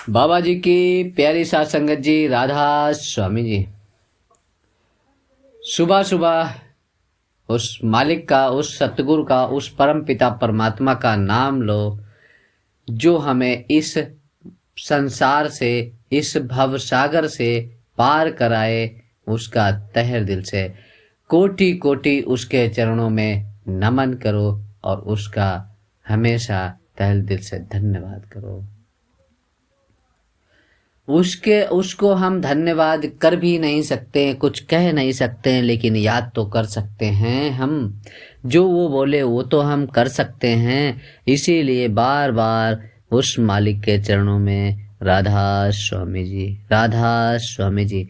बाबा जी की प्यारी साथ संगत जी, राधा स्वामी जी। सुबह सुबह उस मालिक का, उस सतगुरु का, उस परम पिता परमात्मा का नाम लो, जो हमें इस संसार से, इस भव सागर से पार कराए। उसका तहे दिल से कोटि कोटि उसके चरणों में नमन करो और उसका हमेशा तहे दिल से धन्यवाद करो। उसको हम धन्यवाद कर भी नहीं सकते, कुछ कह नहीं सकते, लेकिन याद तो कर सकते हैं। हम जो वो बोले वो तो हम कर सकते हैं। इसीलिए बार बार उस मालिक के चरणों में राधा स्वामी जी, राधा स्वामी जी।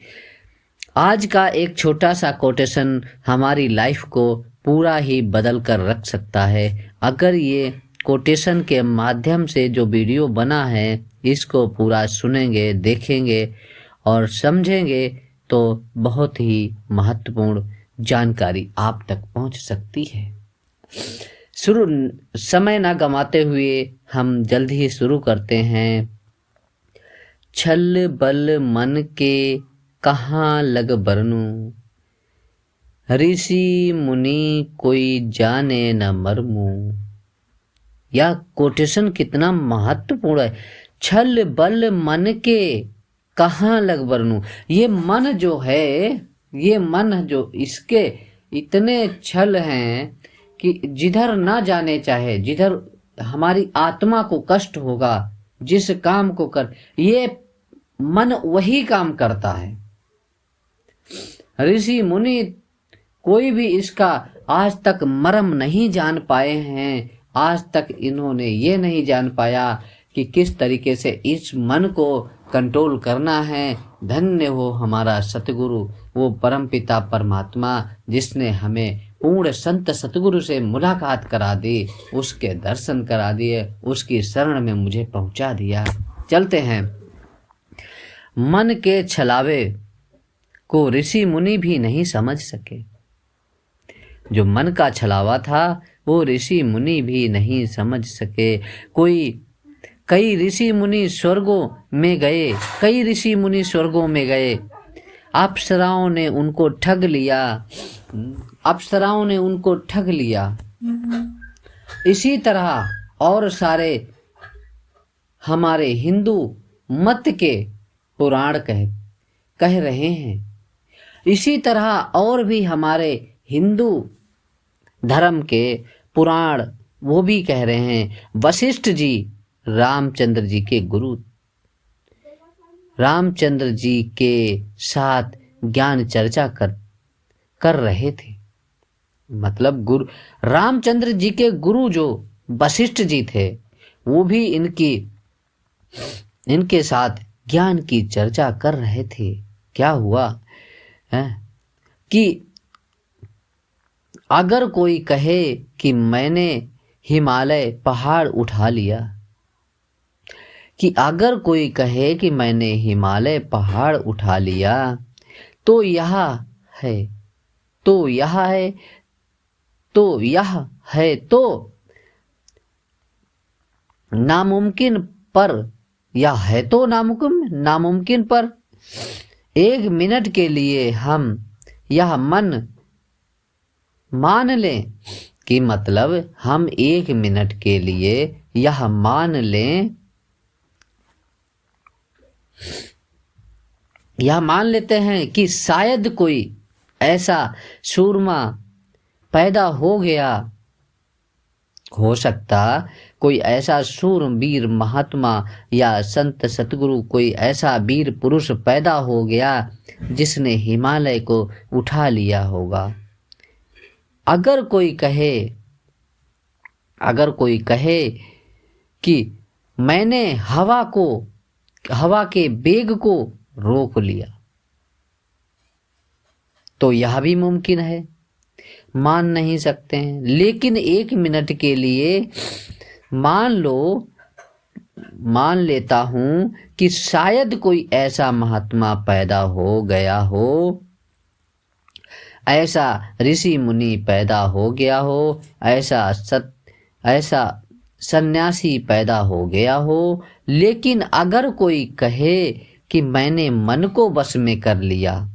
आज का एक छोटा सा कोटेशन हमारी लाइफ को पूरा ही बदल कर रख सकता है। अगर ये कोटेशन के माध्यम से जो वीडियो बना है इसको पूरा सुनेंगे, देखेंगे और समझेंगे तो बहुत ही महत्वपूर्ण जानकारी आप तक पहुंच सकती है। शुरू समय ना गंवाते हुए हम जल्द ही शुरू करते हैं। छल बल मन के कहाँ लग बरनूं, ऋषि मुनि कोई जाने न मरमू। यह कोटेशन कितना महत्वपूर्ण है। छल बल मन के कहाँ लग बरनूं। ये मन जो है, ये मन जो, इसके इतने छल हैं कि जिधर ना जाने चाहे, जिधर हमारी आत्मा को कष्ट होगा, जिस काम को कर, ये मन वही काम करता है। ऋषि मुनि कोई भी इसका आज तक मर्म नहीं जान पाए हैं। आज तक इन्होंने ये नहीं जान पाया कि किस तरीके से इस मन को कंट्रोल करना है। धन्य हो हमारा सतगुरु, वो परमपिता परमात्मा जिसने हमें पूर्ण संत सतगुरु से मुलाकात करा दी, उसके दर्शन करा दिए, उसकी शरण में मुझे पहुंचा दिया। चलते हैं। मन के छलावे को ऋषि मुनि भी नहीं समझ सके। जो मन का छलावा था वो ऋषि मुनि भी नहीं समझ सके। कई ऋषि मुनि स्वर्गों में गए, कई ऋषि मुनि स्वर्गों में गए। अप्सराओं ने उनको ठग लिया, अप्सराओं ने उनको ठग लिया। इसी तरह और सारे हमारे हिंदू मत के पुराण कह रहे हैं। इसी तरह और भी हमारे हिंदू धर्म के पुराण वो भी कह रहे हैं। वशिष्ठ जी रामचंद्र जी के गुरु, रामचंद्र जी के साथ ज्ञान चर्चा कर रहे थे। मतलब गुरु रामचंद्र जी के गुरु जो वशिष्ठ जी थे वो भी इनके साथ ज्ञान की चर्चा कर रहे थे। क्या हुआ है कि अगर कोई कहे कि मैंने हिमालय पहाड़ उठा लिया, कि अगर कोई कहे कि मैंने हिमालय पहाड़ उठा लिया, तो यह है, तो यह है, तो यह है तो नामुमकिन पर, यह है तो नामुमकिन पर। एक मिनट के लिए हम यह मन मान लें कि, मतलब हम एक मिनट के लिए यह मान लें, यह मान लेते हैं कि शायद कोई ऐसा सूरमा पैदा हो गया, हो सकता कोई ऐसा सूरवीर महात्मा या संत सतगुरु, कोई ऐसा वीर पुरुष पैदा हो गया जिसने हिमालय को उठा लिया होगा। अगर कोई कहे कि मैंने हवा के वेग को रोक लिया, तो यह भी मुमकिन है, मान नहीं सकते हैं। लेकिन एक मिनट के लिए मान लेता हूं कि शायद कोई ऐसा महात्मा पैदा हो गया हो, ऐसा ऋषि मुनि पैदा हो गया हो, ऐसा सन्यासी पैदा हो गया हो, लेकिन अगर कोई कहे कि मैंने मन को बस में कर लिया,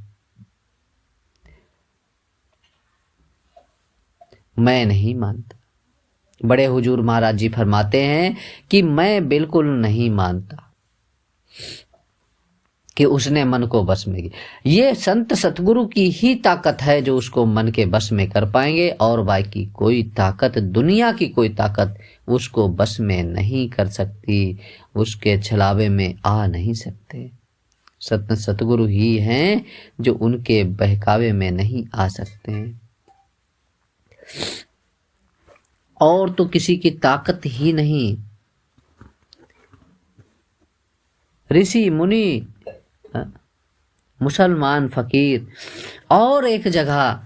मैं नहीं मानता। बड़े हुजूर महाराज जी फरमाते हैं कि मैं बिल्कुल नहीं मानता कि उसने मन को बस में किया। ये संत सतगुरु की ही ताकत है जो उसको मन के बस में कर पाएंगे, और बाकी कोई ताकत, दुनिया की कोई ताकत उसको बस में नहीं कर सकती, उसके छलावे में आ नहीं सकते। संत सतगुरु ही हैं जो उनके बहकावे में नहीं आ सकते हैं, और तो किसी की ताकत ही नहीं। ऋषि मुनि, मुसलमान फकीर, और एक जगह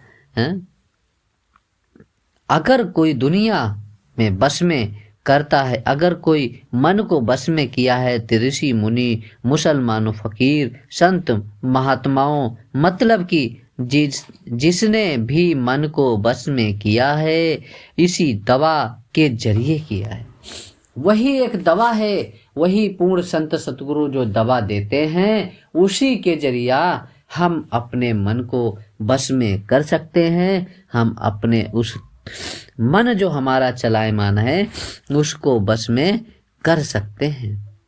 अगर कोई दुनिया में बस में करता है, अगर कोई मन को बस में किया है, तो ऋषि मुनि, मुसलमानों, फकीर, संत महात्माओं, मतलब कि जिसने भी मन को बस में किया है, इसी दवा के जरिए किया है। वही एक दवा है, वही पूर्ण संत सतगुरु जो दवा देते हैं, उसी के जरिया हम अपने मन को बस में कर सकते हैं। हम अपने उस मन जो हमारा चलायमान है उसको बस में कर सकते हैं।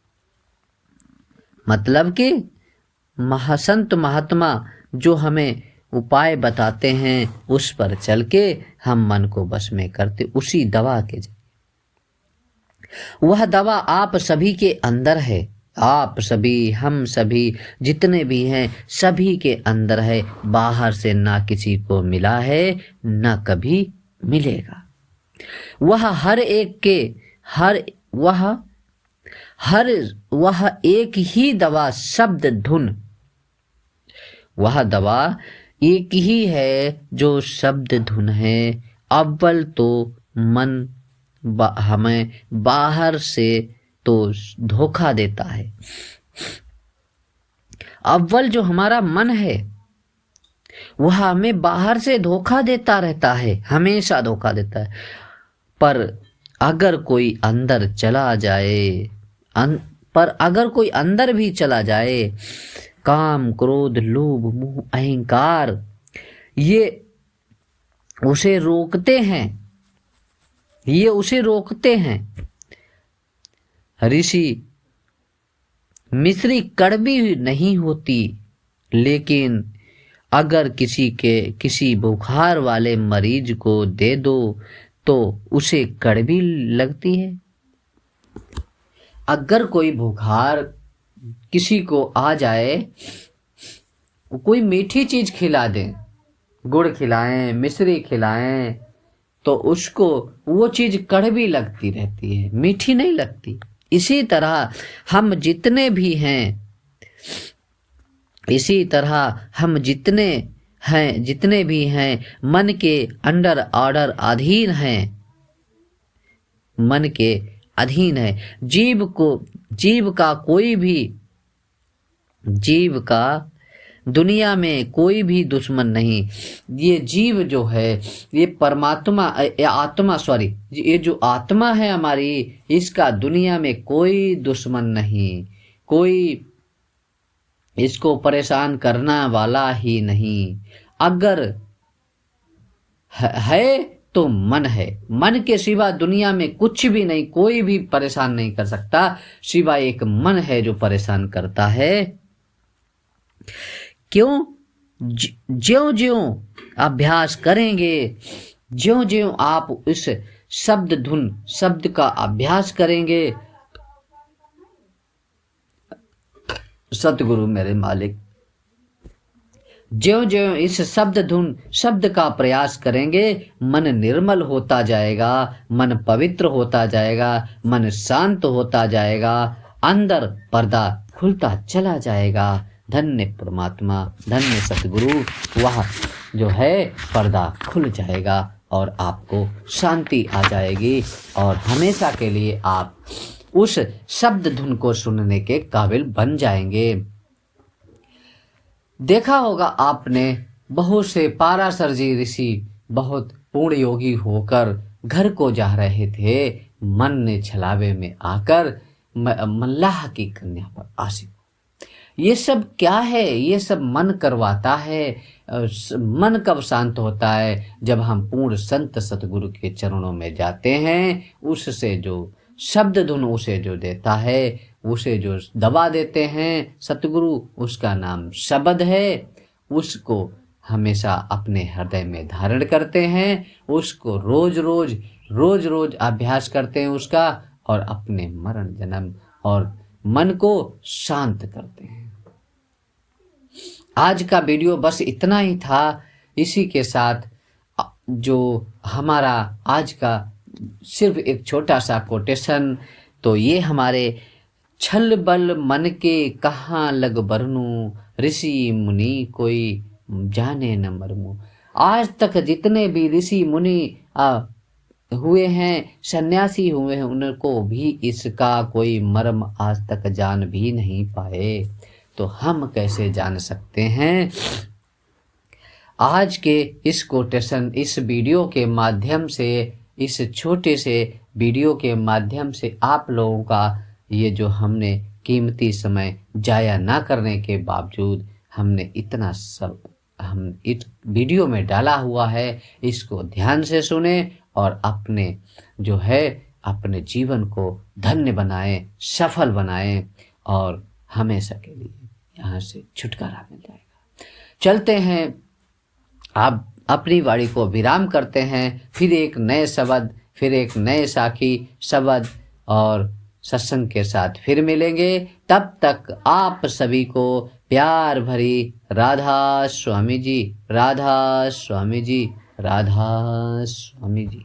मतलब कि महासंत महात्मा जो हमें उपाय बताते हैं, उस पर चल के हम मन को बस में करते, उसी दवा के जरिए। वह दवा आप सभी के अंदर है, आप सभी, हम सभी जितने भी हैं, सभी के अंदर है। बाहर से ना किसी को मिला है, ना कभी मिलेगा। वह हर एक के वह एक ही दवा, शब्द धुन, वह दवा एक ही है जो शब्द धुन है। अव्वल तो मन हमें बाहर से तो धोखा देता है। अव्वल जो हमारा मन है वह हमें बाहर से धोखा देता रहता है, हमेशा धोखा देता है। पर अगर कोई अंदर चला जाए, अगर कोई अंदर भी चला जाए, काम, क्रोध, लोभ, मोह, अहंकार, ये उसे रोकते हैं, ये उसे रोकते हैं। ऋषि मिश्री कड़वी नहीं होती, लेकिन अगर किसी बुखार वाले मरीज को दे दो तो उसे कड़वी लगती है। अगर कोई बुखार किसी को आ जाए, कोई मीठी चीज खिला दें, गुड़ खिलाएं, मिश्री खिलाएं, तो उसको वो चीज कड़वी लगती रहती है, मीठी नहीं लगती। इसी तरह हम जितने भी हैं, इसी तरह हम जितने भी हैं, मन के अंडर ऑर्डर अधीन हैं, मन के अधीन है। जीव का दुनिया में कोई भी दुश्मन नहीं। ये जीव जो है, ये परमात्मा, ये जो आत्मा है हमारी, इसका दुनिया में कोई दुश्मन नहीं, कोई इसको परेशान करना वाला ही नहीं। अगर है तो मन है, मन के सिवा दुनिया में कुछ भी नहीं, कोई भी परेशान नहीं कर सकता, सिवा एक मन है जो परेशान करता है। क्यों? ज्यों-ज्यों अभ्यास करेंगे, ज्यों-ज्यों आप इस शब्द का अभ्यास करेंगे, सतगुरु मेरे मालिक, ज्यों-ज्यों इस शब्द का प्रयास करेंगे, मन निर्मल होता जाएगा, मन पवित्र होता जाएगा, मन शांत होता जाएगा, अंदर पर्दा खुलता चला जाएगा। धन्य परमात्मा, धन्य सतगुरु, वह जो है पर्दा खुल जाएगा और आपको शांति आ जाएगी, और हमेशा के लिए आप उस शब्द धुन को सुनने के काबिल बन जाएंगे। देखा होगा आपने, बहुत से पाराशर जी ऋषि बहुत पूर्ण योगी होकर घर को जा रहे थे, मन ने छलावे में आकर मल्लाह की कन्या पर आशिक। ये सब क्या है? ये सब मन करवाता है। मन कब शांत होता है? जब हम पूर्ण संत सतगुरु के चरणों में जाते हैं। उससे जो शब्द धुन उसे जो देता है, उसे जो दवा देते हैं सतगुरु, उसका नाम शब्द है। उसको हमेशा अपने हृदय में धारण करते हैं, उसको रोज रोज अभ्यास करते हैं उसका, और अपने मरण जन्म और मन को शांत करते हैं। आज का वीडियो बस इतना ही था। इसी के साथ जो हमारा आज का सिर्फ एक छोटा सा कोटेशन, तो ये हमारे छल बल मन के कहाँ लग बरनू, ऋषि मुनि कोई जाने न मरमू। आज तक जितने भी ऋषि मुनि हुए हैं, सन्यासी हुए हैं, उनको भी इसका कोई मर्म आज तक जान भी नहीं पाए। तो हम कैसे जान सकते हैं? आज के इस कोटेशन, इस वीडियो के माध्यम से, इस छोटे से वीडियो के माध्यम से आप लोगों का ये जो हमने कीमती समय जाया ना करने के बावजूद हमने इतना सब हम इस वीडियो में डाला हुआ है, इसको ध्यान से सुने और अपने जो है अपने जीवन को धन्य बनाएं, सफल बनाएं, और हमेशा के लिए यहाँ से छुटकारा मिल जाएगा। चलते हैं, आप अपनी वाणी को विराम करते हैं। फिर एक नए शब्द, फिर एक नए साखी शब्द और सत्संग के साथ फिर मिलेंगे। तब तक आप सभी को प्यार भरी राधा स्वामी जी, राधा स्वामी जी, राधा स्वामी जी।